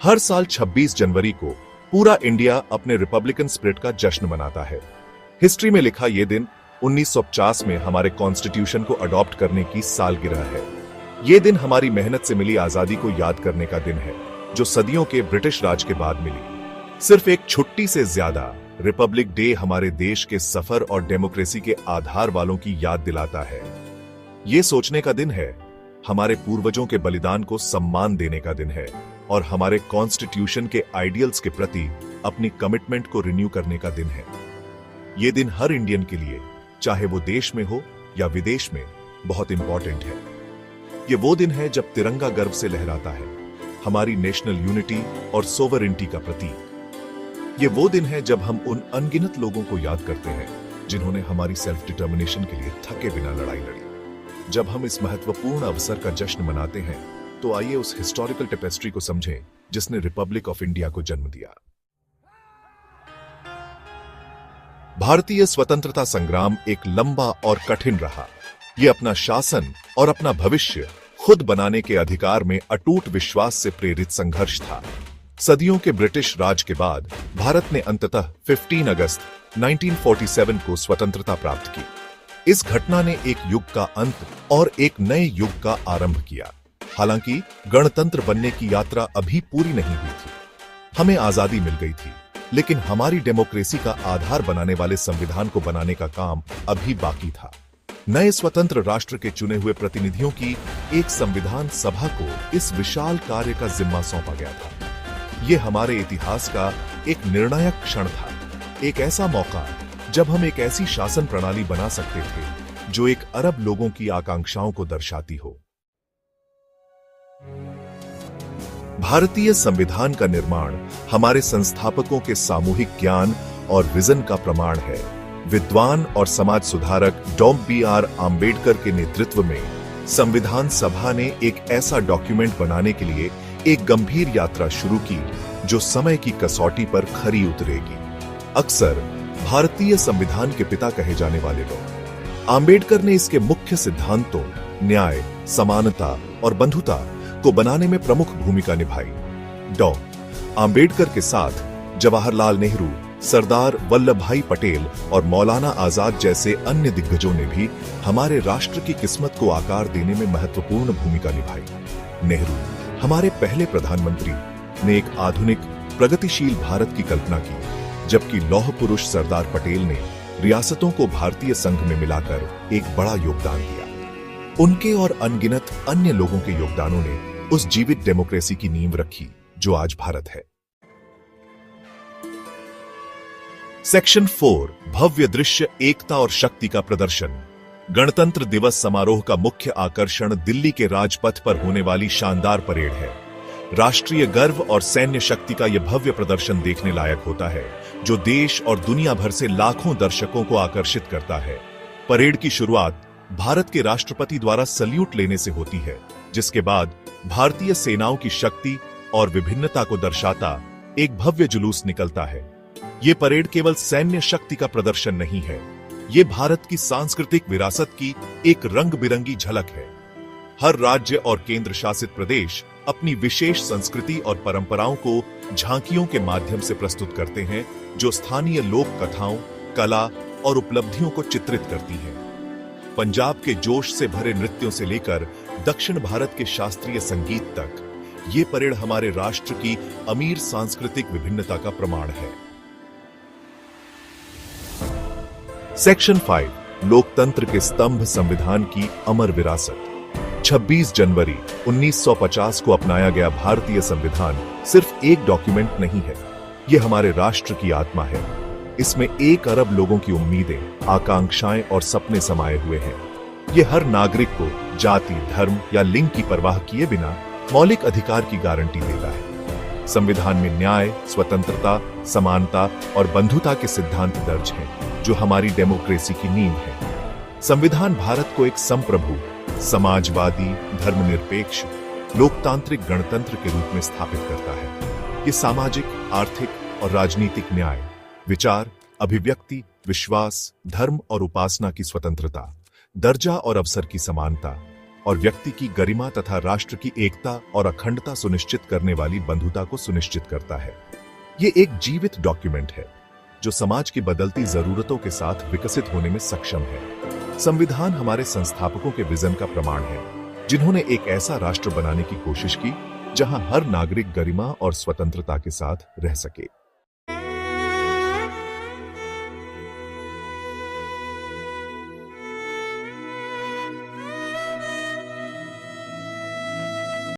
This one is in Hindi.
हर साल 26 जनवरी को पूरा इंडिया अपने रिपब्लिकन स्पिरिट का जश्न मनाता है। हिस्ट्री में लिखा यह दिन 1950 में हमारे कॉन्स्टिट्यूशन को अडॉप्ट करने की सालगिरह है। यह दिन हमारी मेहनत से मिली आजादी को याद करने का दिन है, जो सदियों के ब्रिटिश राज के बाद मिली। सिर्फ एक छुट्टी से ज्यादा रिपब्लिक डे हमारे देश के सफर और डेमोक्रेसी के आधार वालों की याद दिलाता है। यह सोचने का दिन है, हमारे पूर्वजों के बलिदान को सम्मान देने का दिन है और हमारे कॉन्स्टिट्यूशन के आइडियल्स के प्रति अपनी कमिटमेंट को रिन्यू करने का दिन है। यह दिन हर इंडियन के लिए, चाहे वो देश में हो या विदेश में, बहुत इंपॉर्टेंट है। यह वो दिन है जब तिरंगा गर्व से लहराता है, हमारी नेशनल यूनिटी और सोवरेनिटी का प्रतीक। यह वो दिन है जब हम उन अनगिनत लोगों को याद करते हैं जिन्होंने हमारी सेल्फ डिटर्मिनेशन के लिए थके बिना लड़ाई लड़ी। जब हम इस महत्वपूर्ण अवसर का जश्न मनाते हैं, तो आइए उस हिस्टोरिकल टेपेस्ट्री को समझें जिसने रिपब्लिक ऑफ इंडिया को जन्म दिया। भारतीय स्वतंत्रता संग्राम एक लंबा और कठिन रहा। यह अपना शासन और अपना भविष्य खुद बनाने के अधिकार में अटूट विश्वास से प्रेरित संघर्ष था। सदियों के ब्रिटिश राज के बाद भारत ने अंततः 15 अगस्त 1947 को स्वतंत्रता प्राप्त की। इस घटना ने एक युग का अंत और एक नए युग का आरंभ किया। हालांकि गणतंत्र बनने की यात्रा अभी पूरी नहीं हुई थी। हमें आजादी मिल गई थी, लेकिन हमारी डेमोक्रेसी का आधार बनाने वाले संविधान को बनाने का काम अभी बाकी था। नए स्वतंत्र राष्ट्र के चुने हुए प्रतिनिधियों की एक संविधान सभा को इस विशाल कार्य का जिम्मा सौंपा गया था। यह हमारे इतिहास का एक निर्णायक क्षण था, एक ऐसा मौका जब हम एक ऐसी शासन प्रणाली बना सकते थे जो एक अरब लोगों की आकांक्षाओं को दर्शाती हो। भारतीय संविधान का निर्माण हमारे संस्थापकों के सामूहिक ज्ञान और विजन का प्रमाण है। विद्वान और समाज सुधारक डॉक्टर बी.आर. आम्बेडकर के नेतृत्व में संविधान सभा ने एक ऐसा डॉक्यूमेंट बनाने के लिए एक गंभीर यात्रा शुरू की जो समय की कसौटी पर खरी उतरेगी। अक्सर भारतीय संविधान के पिता कहे जाने वाले लोग आम्बेडकर ने इसके मुख्य सिद्धांतों न्याय, समानता और बंधुता को बनाने में प्रमुख भूमिका निभाई। डॉक्टर आम्बेडकर के साथ जवाहरलाल नेहरू, सरदार वल्लभ भाई पटेल और मौलाना आजाद जैसे अन्य दिग्गजों ने भी हमारे राष्ट्र की किस्मत को आकार देने में महत्वपूर्ण भूमिका निभाई। नेहरू, हमारे पहले प्रधानमंत्री, ने एक आधुनिक प्रगतिशील भारत की कल्पना की, जबकि लौह पुरुष सरदार पटेल ने रियासतों को भारतीय संघ में मिलाकर एक बड़ा योगदान दिया। उनके और अनगिनत अन्य लोगों के योगदानों ने उस जीवित डेमोक्रेसी की नींव रखी जो आज भारत है। सेक्शन 4, भव्य दृश्य, एकता और शक्ति का प्रदर्शन। गणतंत्र दिवस समारोह का मुख्य आकर्षण दिल्ली के राजपथ पर होने वाली शानदार परेड है। राष्ट्रीय गर्व और सैन्य शक्ति का यह भव्य प्रदर्शन देखने लायक होता है, जो देश और दुनिया भर से लाखों दर्शकों को आकर्षित करता है। परेड की शुरुआत भारत के राष्ट्रपति द्वारा सल्यूट लेने से होती है, जिसके बाद भारतीय सेनाओं की शक्ति और विभिन्नता को दर्शाता एक भव्य जुलूस निकलता है। ये परेड केवल सैन्य शक्ति का प्रदर्शन नहीं है, ये भारत की सांस्कृतिक विरासत की एक रंग बिरंगी झलक है। हर राज्य और केंद्र शासित प्रदेश अपनी विशेष संस्कृति और परंपराओं को झांकियों के माध्यम से प्रस्तुत करते हैं, जो स्थानीय लोक कथाओं, कला और उपलब्धियों को चित्रित करती हैं। पंजाब के जोश से भरे नृत्यों से लेकर दक्षिण भारत के शास्त्रीय संगीत तक, ये परेड हमारे राष्ट्र की अमीर सांस्कृतिक विभिन्नता का प्रमाण है। सेक्शन 5, लोकतंत्र के स्तंभ, संविधान की अमर विरासत। 26 जनवरी 1950 को अपनाया गया भारतीय संविधान सिर्फ एक डॉक्यूमेंट नहीं है, यह हमारे राष्ट्र की आत्मा है। इसमें 1 अरब लोगों की उम्मीदें, आकांक्षाएं और सपने समाये हुए हैं। यह हर नागरिक को जाति, धर्म या लिंग की परवाह किए बिना मौलिक अधिकार की गारंटी देता है। संविधान में न्याय, स्वतंत्रता, समानता और बंधुता के सिद्धांत दर्ज हैं, जो हमारी डेमोक्रेसी की नींव है। संविधान भारत को एक संप्रभु, समाजवादी, धर्मनिरपेक्ष, लोकतांत्रिक गणतंत्र के रूप में स्थापित करता है। ये सामाजिक, आर्थिक और राजनीतिक न्याय, विचार, अभिव्यक्ति, विश्वास, धर्म और उपासना की स्वतंत्रता, दर्जा और अवसर की समानता, और व्यक्ति की गरिमा तथा राष्ट्र की एकता और अखंडता सुनिश्चित करने वाली बंधुता को सुनिश्चित करता है। ये एक जीवित डॉक्यूमेंट है जो समाज की बदलती जरूरतों के साथ विकसित होने में सक्षम है। संविधान हमारे संस्थापकों के विजन का प्रमाण है, जिन्होंने एक ऐसा राष्ट्र बनाने की कोशिश की जहां हर नागरिक गरिमा और स्वतंत्रता के साथ रह सके।